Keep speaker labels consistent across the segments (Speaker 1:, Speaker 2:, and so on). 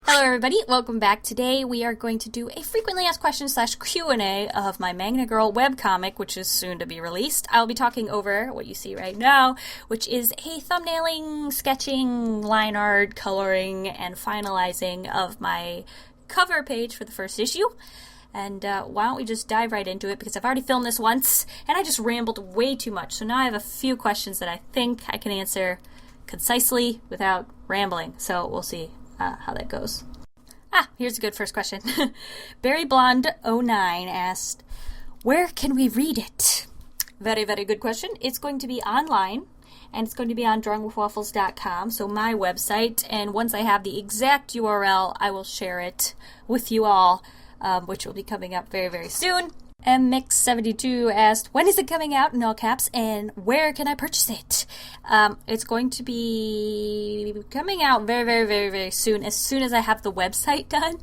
Speaker 1: Hello everybody, welcome back. Today we are going to do a frequently asked questions / Q&A of my Magna Girl webcomic, which is soon to be released. I'll be talking over what you see right now, which is a thumbnailing, sketching, line art, coloring, and finalizing of my cover page for the first issue. And why don't we just dive right into it, because I've already filmed this once, and I just rambled way too much. So now I have a few questions that I think I can answer concisely without rambling. So we'll see how that goes. Here's a good first question. Berry Blonde 09 asked, where can we read it? Very, very good question. It's going to be online, and it's going to be on DrawingWiffWaffles.com, so my website, and once I have the exact URL, I will share it with you all, which will be coming up very, very soon. MMix72 asked, when is it coming out, in all caps, and where can I purchase it? It's going to be coming out very, very, very, very soon as I have the website done,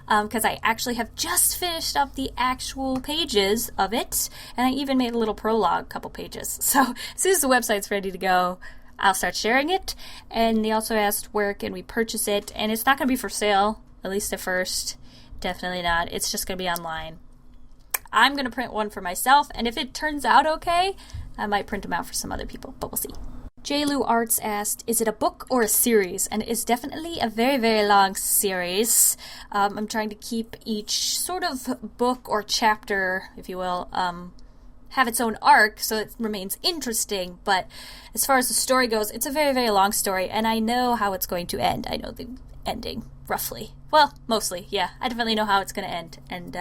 Speaker 1: because I actually have just finished up the actual pages of it, and I even made a little prologue, couple pages. So as soon as the website's ready to go, I'll start sharing it. And they also asked, where can we purchase it? And it's not going to be for sale, at least at first. Definitely not. It's just going to be online. I'm going to print one for myself, and if it turns out okay, I might print them out for some other people, but we'll see. JLou Arts asked, is it a book or a series? And it's definitely a very, very long series. I'm trying to keep each sort of book or chapter, if you will, have its own arc so it remains interesting, but as far as the story goes, it's a very, very long story, and I know how it's going to end. I know the ending, roughly. Well, mostly, yeah. I definitely know how it's going to end, and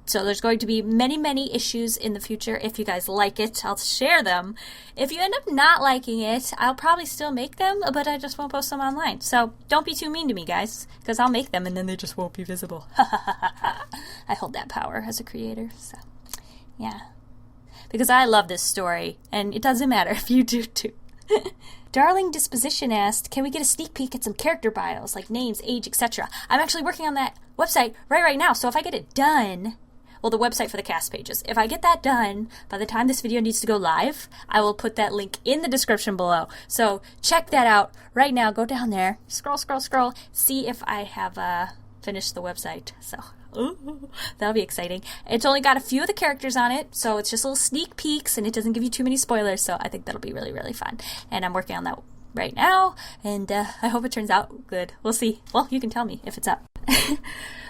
Speaker 1: so there's going to be many, many issues in the future. If you guys like it, I'll share them. If you end up not liking it, I'll probably still make them, but I just won't post them online. So don't be too mean to me, guys, because I'll make them and then they just won't be visible. I hold that power as a creator, so yeah. Because I love this story, and it doesn't matter if you do too. Darling Disposition asked, can we get a sneak peek at some character bios, like names, age, etc.? I'm actually working on that website right now, so if I get it done, well, the website for the cast pages, if I get that done by the time this video needs to go live, I will put that link in the description below. So check that out right now. Go down there, scroll, see if I have finished the website. So that'll be exciting. It's only got a few of the characters on it, so it's just little sneak peeks, and it doesn't give you too many spoilers, so I think that'll be really, really fun. And I'm working on that right now, and I hope it turns out good. We'll see. Well, you can tell me if it's up.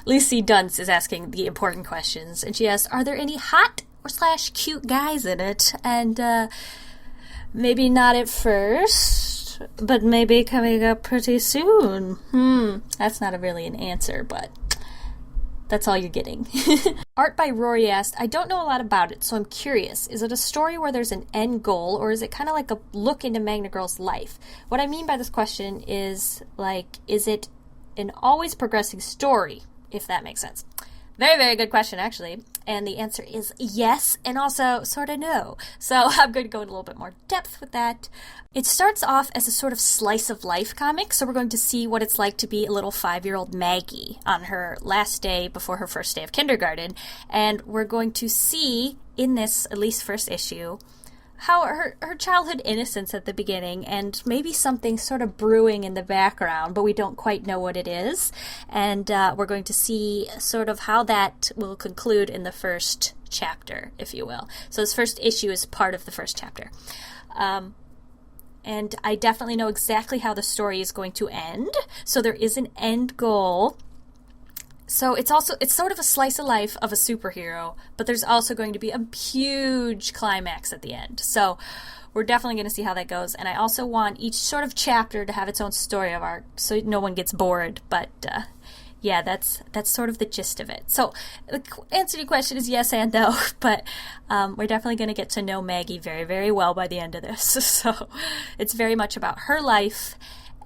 Speaker 1: Lucy Dunce is asking the important questions, and she asks, are there any hot or / cute guys in it? And maybe not at first, but maybe coming up pretty soon. That's not really an answer, but that's all you're getting. Art by Rory asked, I don't know a lot about it, so I'm curious. Is it a story where there's an end goal, or is it kind of like a look into Magna Girl's life? What I mean by this question is, like, is it an always progressing story, if that makes sense? Very, very good question, actually. And the answer is yes, and also sort of no. So I'm going to go in a little bit more depth with that. It starts off as a sort of slice of life comic, so we're going to see what it's like to be a little 5-year-old Maggie on her last day before her first day of kindergarten. And we're going to see in this, at least first issue, how her childhood innocence at the beginning, and maybe something sort of brewing in the background, but we don't quite know what it is. And we're going to see sort of how that will conclude in the first chapter, if you will. So this first issue is part of the first chapter. And I definitely know exactly how the story is going to end. So there is an end goal. So it's sort of a slice of life of a superhero, but there's also going to be a huge climax at the end. So we're definitely going to see how that goes. And I also want each sort of chapter to have its own story of arc, so no one gets bored. But yeah, that's sort of the gist of it. So the answer to your question is yes and no, but we're definitely going to get to know Maggie very, very well by the end of this. So it's very much about her life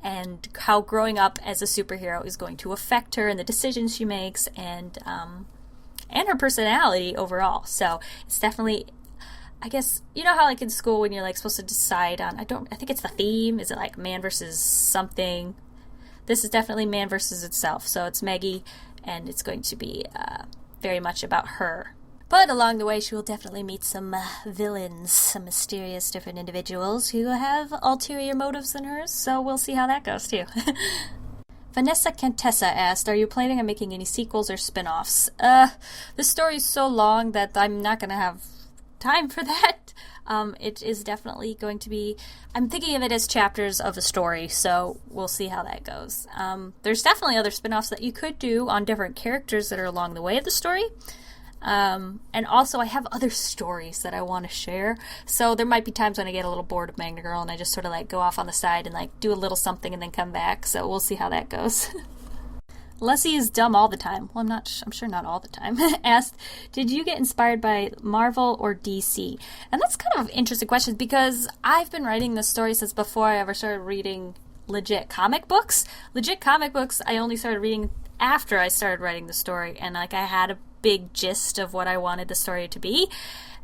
Speaker 1: and how growing up as a superhero is going to affect her and the decisions she makes, and her personality overall. So it's definitely, I guess, you know how like in school when you're like supposed to decide on, I think it's the theme, is it like man versus something? This is definitely man versus itself. So it's Maggie, and it's going to be very much about her But along the way, she will definitely meet some villains, some mysterious different individuals who have ulterior motives than hers, so we'll see how that goes, too. Vanessa Cantessa asked, are you planning on making any sequels or spin-offs? This story is so long that I'm not going to have time for that. It is definitely going to be, I'm thinking of it as chapters of a story, so we'll see how that goes. There's definitely other spin-offs that you could do on different characters that are along the way of the story. And also I have other stories that I want to share, so there might be times when I get a little bored of Magna Girl and I just sort of like go off on the side and like do a little something and then come back, so we'll see how that goes. Leslie is dumb all the time. Well, I'm sure not all the time. Asked, did you get inspired by Marvel or DC? And that's kind of an interesting question because I've been writing this story since before I ever started reading legit comic books. Legit comic books I only started reading after I started writing the story, and like I had a big gist of what I wanted the story to be,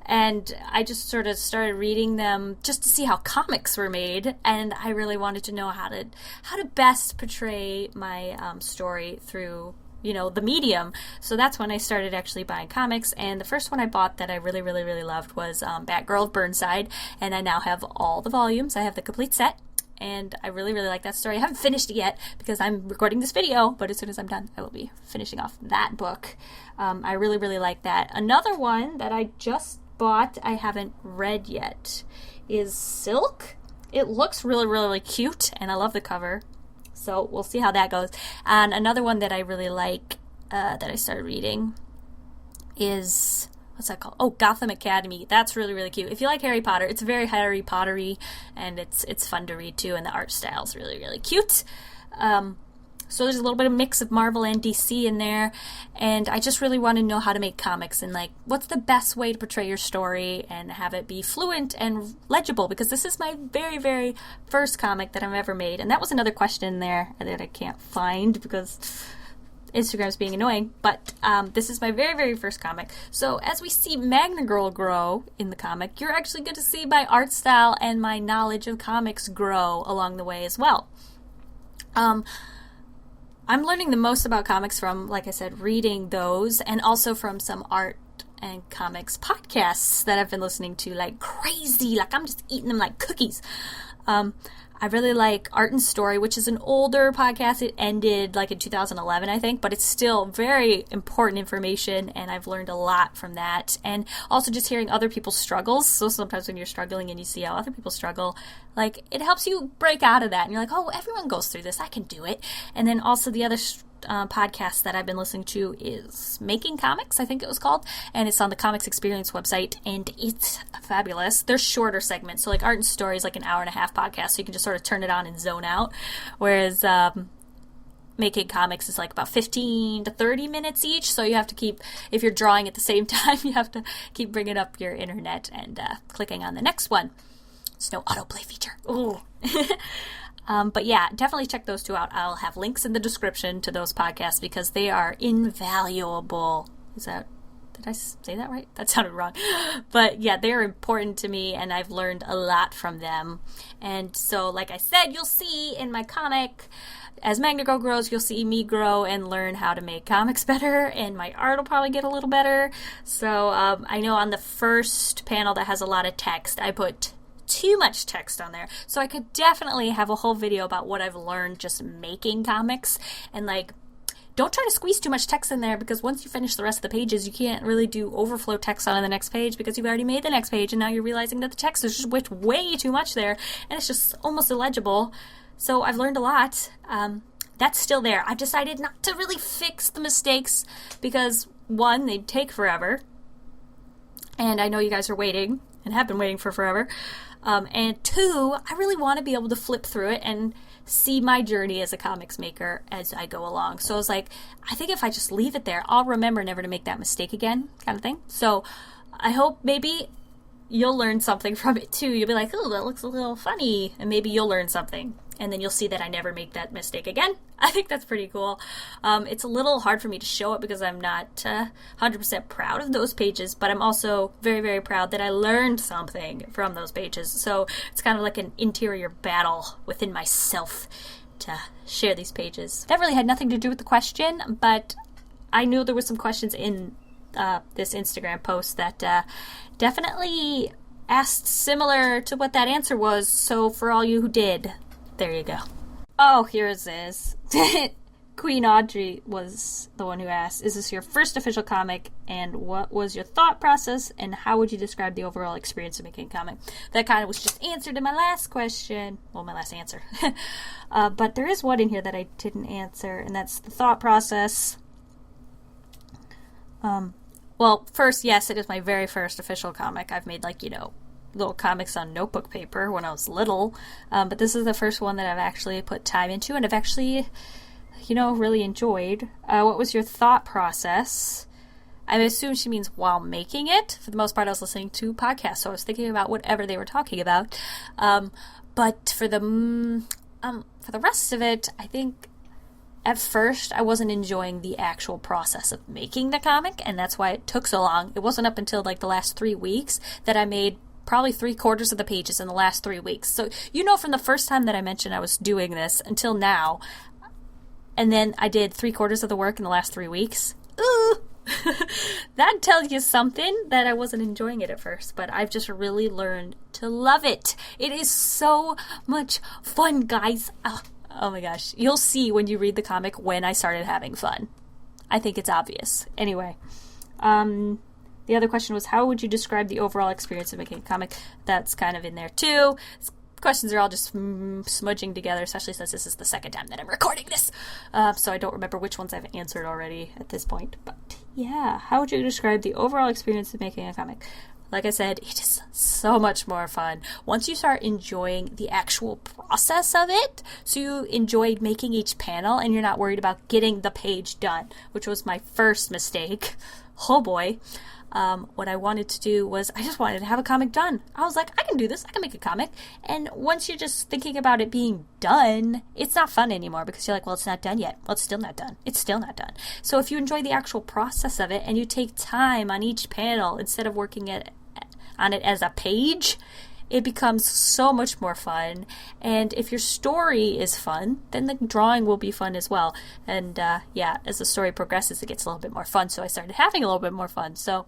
Speaker 1: and I just sort of started reading them just to see how comics were made, and I really wanted to know how to best portray my story through, you know, the medium. So that's when I started actually buying comics, and the first one I bought that I really, really, really loved was Batgirl of Burnside, and I now have all the volumes. I have the complete set. And I really, really like that story. I haven't finished it yet because I'm recording this video, but as soon as I'm done, I will be finishing off that book. I really, really like that. Another one that I just bought, I haven't read yet, is Silk. It looks really, really cute, and I love the cover. So we'll see how that goes. And another one that I really like that I started reading is... what's that called? Oh, Gotham Academy. That's really, really cute. If you like Harry Potter, it's very Harry Potter-y, and it's fun to read too, and the art style's really, really cute. So there's a little bit of mix of Marvel and DC in there, and I just really want to know how to make comics and like what's the best way to portray your story and have it be fluent and legible, because this is my very, very first comic that I've ever made, and that was another question there that I can't find because Instagram's being annoying, but this is my very, very first comic. So as we see Magna Girl grow in the comic, you're actually going to see my art style and my knowledge of comics grow along the way as well. I'm learning the most about comics from, like I said, reading those, and also from some art and comics podcasts that I've been listening to like crazy. Like I'm just eating them like cookies. I really like Art and Story, which is an older podcast. It ended like in 2011, I think, but it's still very important information, and I've learned a lot from that. And also just hearing other people's struggles. So sometimes when you're struggling and you see how other people struggle, like it helps you break out of that. And you're like, oh, everyone goes through this. I can do it. And then also the other podcast that I've been listening to is Making Comics, I think it was called, and it's on the Comics Experience website, and it's fabulous. They're shorter segments, so like Art and Story is like an hour and a half podcast, so you can just sort of turn it on and zone out, whereas Making Comics is like about 15 to 30 minutes each, so you have to keep, if you're drawing at the same time, you have to keep bringing up your internet and clicking on the next one. There's no autoplay feature. Ooh. But yeah, definitely check those two out. I'll have links in the description to those podcasts because they are invaluable. Did I say that right? That sounded wrong. But yeah, they're important to me, and I've learned a lot from them. And so, like I said, you'll see in my comic, as Magna Girl grows, you'll see me grow and learn how to make comics better, and my art will probably get a little better. So I know on the first panel that has a lot of text, I put too much text on there, so I could definitely have a whole video about what I've learned just making comics. And like, don't try to squeeze too much text in there, because once you finish the rest of the pages, you can't really do overflow text on the next page because you've already made the next page, and now you're realizing that the text is just way too much there, and it's just almost illegible. So I've learned a lot. That's still there. I've decided not to really fix the mistakes because, one, they'd take forever, and I know you guys are waiting and have been waiting for forever. And two, I really want to be able to flip through it and see my journey as a comics maker as I go along. So I was like, I think if I just leave it there, I'll remember never to make that mistake again, kind of thing. So I hope maybe you'll learn something from it too. You'll be like, oh, that looks a little funny. And maybe you'll learn something. And then you'll see that I never make that mistake again. I think that's pretty cool. It's a little hard for me to show it because I'm not 100% proud of those pages, but I'm also very, very proud that I learned something from those pages. So it's kind of like an interior battle within myself to share these pages. That really had nothing to do with the question, but I knew there were some questions in this Instagram post that definitely asked similar to what that answer was. So for all you who did, there you go. Oh, here it is. Queen Audrey was the one who asked, is this your first official comic, and what was your thought process, and how would you describe the overall experience of making a comic? That kind of was just answered in my last question. Well, my last answer. But there is one in here that I didn't answer, and that's the thought process. Well, first, yes, it is my very first official comic. I've made, little comics on notebook paper when I was little, but this is the first one that I've actually put time into, and I've actually really enjoyed. What was your thought process? I assume she means while making it. For the most part, I was listening to podcasts, so I was thinking about whatever they were talking about. But for the rest of it, I think at first I wasn't enjoying the actual process of making the comic, and that's why it took so long. It wasn't up until the last 3 weeks that I made probably 3/4 of the pages in the last 3 weeks. So from the first time that I mentioned I was doing this until now, and then I did 3/4 of the work in the last 3 weeks. Ooh! That tells you something, that I wasn't enjoying it at first, but I've just really learned to love it. It is so much fun, guys. Oh my gosh. You'll see when you read the comic when I started having fun. I think it's obvious. Anyway, the other question was, how would you describe the overall experience of making a comic? That's kind of in there too. Questions are all just smudging together, especially since this is the second time that I'm recording this. So I don't remember which ones I've answered already at this point. But yeah, how would you describe the overall experience of making a comic? Like I said, it is so much more fun once you start enjoying the actual process of it. So you enjoyed making each panel and you're not worried about getting the page done, which was my first mistake. Oh boy. What I wanted to do was I just wanted to have a comic done. I was like, I can do this. I can make a comic. And once you're just thinking about it being done, it's not fun anymore because you're like, well, it's not done yet. Well, it's still not done. It's still not done. So if you enjoy the actual process of it and you take time on each panel instead of working on it as a page, it becomes so much more fun. And if your story is fun, then the drawing will be fun as well. And as the story progresses, it gets a little bit more fun. So I started having a little bit more fun. So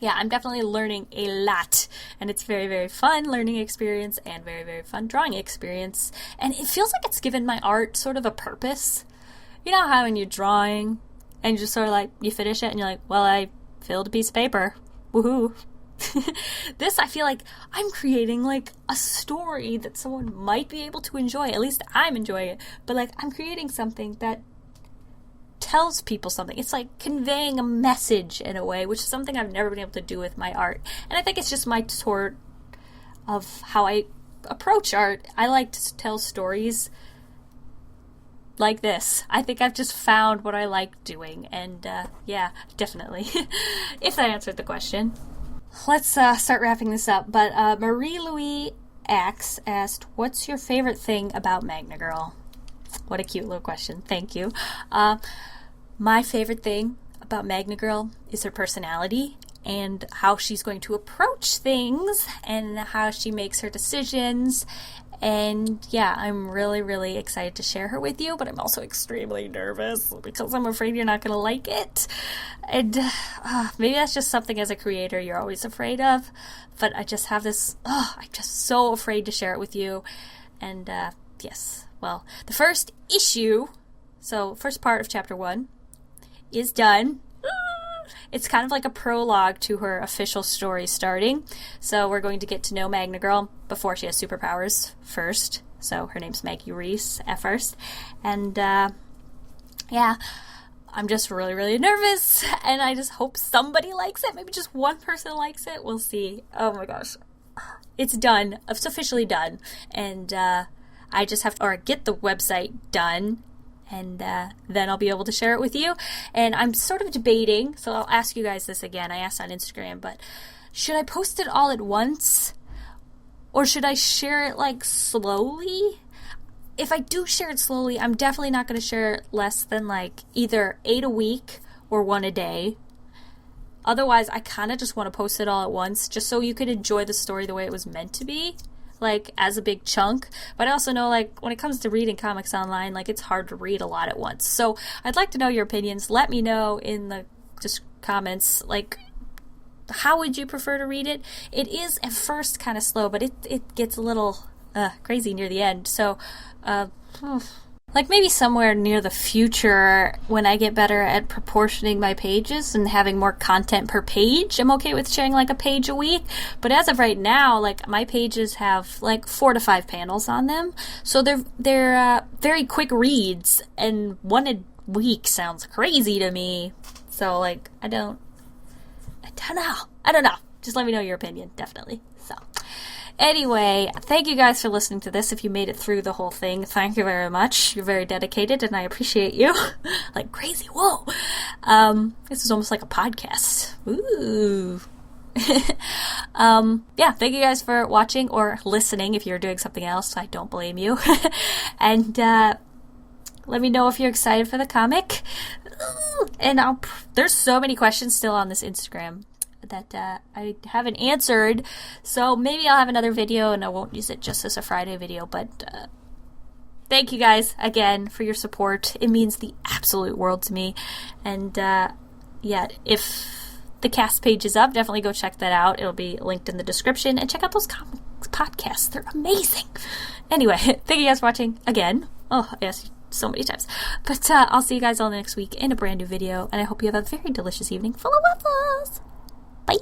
Speaker 1: yeah, I'm definitely learning a lot, and it's very, very fun learning experience and very, very fun drawing experience. And it feels like it's given my art sort of a purpose. You know how when you're drawing and you just sort of you finish it and you're like, well, I filled a piece of paper. Woohoo. This, I feel like I'm creating a story that someone might be able to enjoy. At least I'm enjoying it. But I'm creating something that tells people something. It's conveying a message in a way, which is something I've never been able to do with my art. And I think it's just my sort of how I approach art. I like to tell stories like this. I think I've just found what I like doing. And yeah, definitely. If that answered the question. Let's start wrapping this up. But Marie-Louise asked, what's your favorite thing about Magna Girl? What a cute little question. Thank you. My favorite thing about Magna Girl is her personality and how she's going to approach things and how she makes her decisions. And yeah, I'm really, really excited to share her with you, but I'm also extremely nervous because I'm afraid you're not going to like it. And maybe that's just something as a creator you're always afraid of, but I just have this, I'm just so afraid to share it with you. And yes, well, the first issue, so first part of chapter 1 is done. It's kind of like a prologue to her official story starting. So we're going to get to know Magna Girl before she has superpowers first. So her name's Maggi Reese at first. And yeah, I'm just really, really nervous. And I just hope somebody likes it. Maybe just one person likes it. We'll see. Oh my gosh. It's done. It's officially done. And I just have to get the website done. And then I'll be able to share it with you. And I'm sort of debating, so I'll ask you guys this again. I asked on Instagram, but should I post it all at once? Or should I share it slowly? If I do share it slowly, I'm definitely not going to share it less than either 8 a week or 1 a day. Otherwise, I kind of just want to post it all at once, just so you could enjoy the story the way it was meant to be. As a big chunk. But I also know, when it comes to reading comics online, it's hard to read a lot at once. So I'd like to know your opinions. Let me know in the just comments, like, how would you prefer to read it? It is at first kind of slow, but it gets a little crazy near the end. So, like maybe somewhere near the future when I get better at proportioning my pages and having more content per page, I'm okay with sharing like a page a week. But as of right now, like my pages have like 4 to 5 panels on them. So they're very quick reads, and one a week sounds crazy to me. So like, I don't know. Just let me know your opinion, definitely. So anyway, thank you guys for listening to this. If you made it through the whole thing, thank you very much. You're very dedicated, and I appreciate you. Like crazy, whoa. This is almost like a podcast. Ooh. Yeah, thank you guys for watching or listening. If you're doing something else, I don't blame you. And let me know if you're excited for the comic. And there's so many questions still on this Instagram that I haven't answered, so maybe I'll have another video and I won't use it just as a Friday video, but thank you guys again for your support. It means the absolute world to me. And yeah, if the cast page is up, definitely go check that out. It'll be linked in the description, and check out those podcasts. They're amazing. Anyway, thank you guys for watching again. Oh, yes, so many times. But I'll see you guys all next week in a brand new video, and I hope you have a very delicious evening full of waffles. Bye!